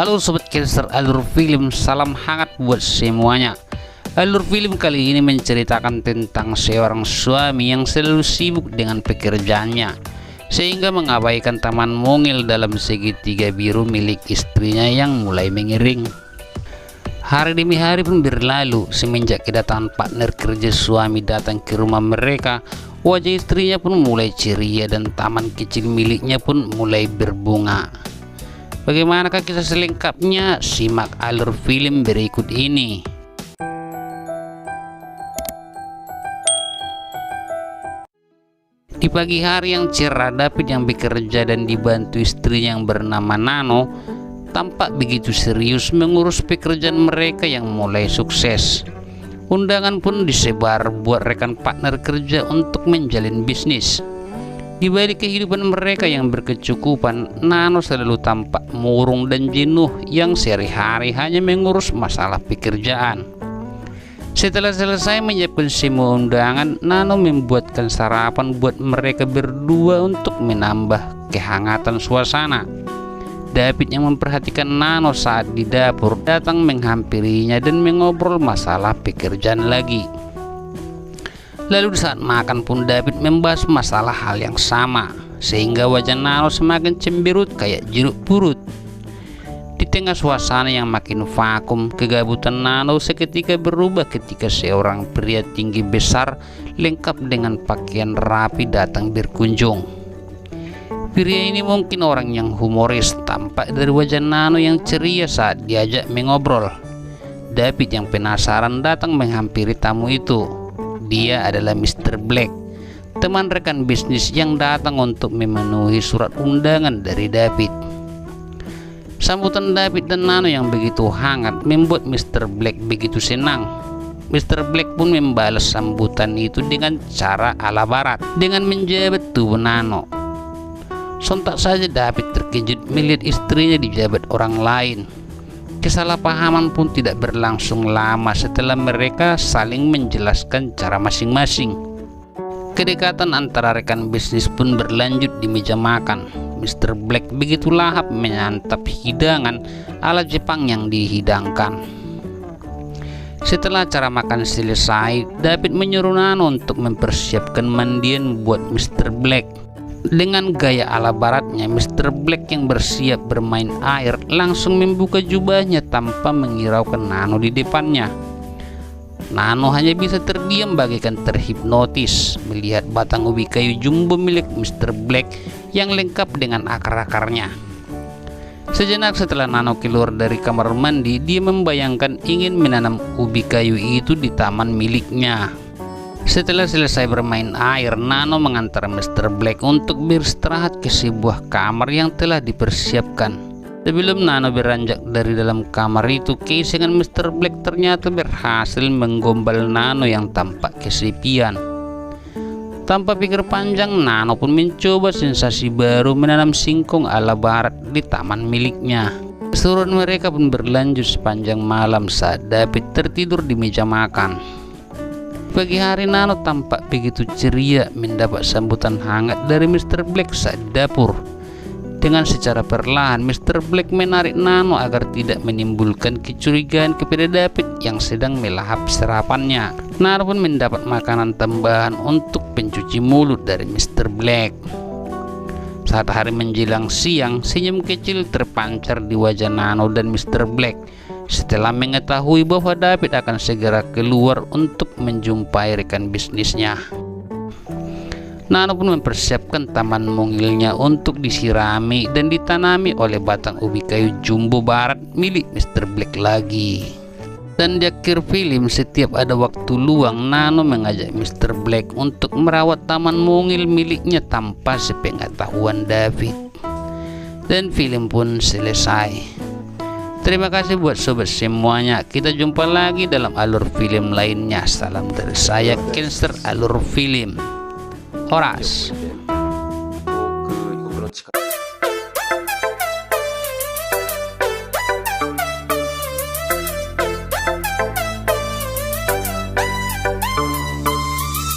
Halo Sobat Cancer Alur Film, salam hangat buat semuanya. Alur Film kali ini menceritakan tentang seorang suami yang selalu sibuk dengan pekerjaannya, sehingga mengabaikan taman mungil dalam segitiga biru milik istrinya yang mulai mengiring. Hari demi hari pun berlalu semenjak kedatangan partner kerja suami datang ke rumah mereka. Wajah istrinya pun mulai ceria dan taman kecil miliknya pun mulai berbunga. Bagaimanakah kisah selengkapnya? Simak alur film berikut ini. Di pagi hari yang cerah, David yang bekerja dan dibantu istrinya yang bernama Nano tampak begitu serius mengurus pekerjaan mereka yang mulai sukses. Undangan pun disebar buat rekan partner kerja untuk menjalin bisnis. Di balik kehidupan mereka yang berkecukupan, Nano selalu tampak murung dan jenuh yang sehari-hari hanya mengurus masalah pekerjaan. Setelah selesai menyiapkan semua undangan, Nano membuatkan sarapan buat mereka berdua untuk menambah kehangatan suasana. David yang memperhatikan Nano saat di dapur datang menghampirinya dan mengobrol masalah pekerjaan lagi. Lalu saat makan pun David membahas masalah hal yang sama, sehingga wajah Nano semakin cemberut kayak jeruk purut. Di tengah suasana yang makin vakum, kegabutan Nano seketika berubah ketika seorang pria tinggi besar lengkap dengan pakaian rapi datang berkunjung. Pria ini mungkin orang yang humoris, tampak dari wajah Nano yang ceria saat diajak mengobrol. David yang penasaran datang menghampiri tamu itu. Dia adalah Mr. Black, teman rekan bisnis yang datang untuk memenuhi surat undangan dari David. Sambutan David dan Nano yang begitu hangat membuat Mr. Black begitu senang. Mr. Black pun membalas sambutan itu dengan cara ala barat, dengan menjabat tubuh Nano. Sontak saja David terkejut melihat istrinya dijabat orang lain. Kesalahpahaman pun tidak berlangsung lama setelah mereka saling menjelaskan cara masing-masing. Kedekatan antara rekan bisnis pun berlanjut di meja makan. Mr. Black begitu lahap menyantap hidangan ala Jepang yang dihidangkan. Setelah acara makan selesai, David menyuruh Nano untuk mempersiapkan mandian buat Mr. Black. Dengan gaya ala baratnya, Mr. Black yang bersiap bermain air langsung membuka jubahnya tanpa menghiraukan Nano di depannya. Nano hanya bisa terdiam bagaikan terhipnotis melihat batang ubi kayu jumbo milik Mr. Black yang lengkap dengan akar-akarnya. Sejenak setelah Nano keluar dari kamar mandi, dia membayangkan ingin menanam ubi kayu itu di taman miliknya. Setelah selesai bermain air, Nano mengantar Mr. Black untuk beristirahat ke sebuah kamar yang telah dipersiapkan. Sebelum Nano beranjak dari dalam kamar itu, kesengan Mr. Black ternyata berhasil menggombal Nano yang tampak kesepian. Tanpa pikir panjang, Nano pun mencoba sensasi baru menanam singkong ala barat di taman miliknya. Keseruan mereka pun berlanjut sepanjang malam saat David tertidur di meja makan. Pagi hari Nano tampak begitu ceria mendapat sambutan hangat dari Mr. Black saat di dapur. Dengan secara perlahan Mr. Black menarik Nano agar tidak menimbulkan kecurigaan kepada David yang sedang melahap sarapannya. Nano pun mendapat makanan tambahan untuk pencuci mulut dari Mr. Black. Saat hari menjelang siang, senyum kecil terpancar di wajah Nano dan Mr. Black setelah mengetahui bahwa David akan segera keluar untuk menjumpai rekan bisnisnya. Nano pun mempersiapkan taman mungilnya untuk disirami dan ditanami oleh batang ubi kayu jumbo barat milik Mr. Black lagi. Dan di akhir film, setiap ada waktu luang, Nano mengajak Mr. Black untuk merawat taman mungil miliknya tanpa sepengetahuan David. Dan film pun selesai. Terima kasih buat sobat semuanya. Kita jumpa lagi dalam alur film lainnya. Salam dari saya, Cancer Alur Film. Horas.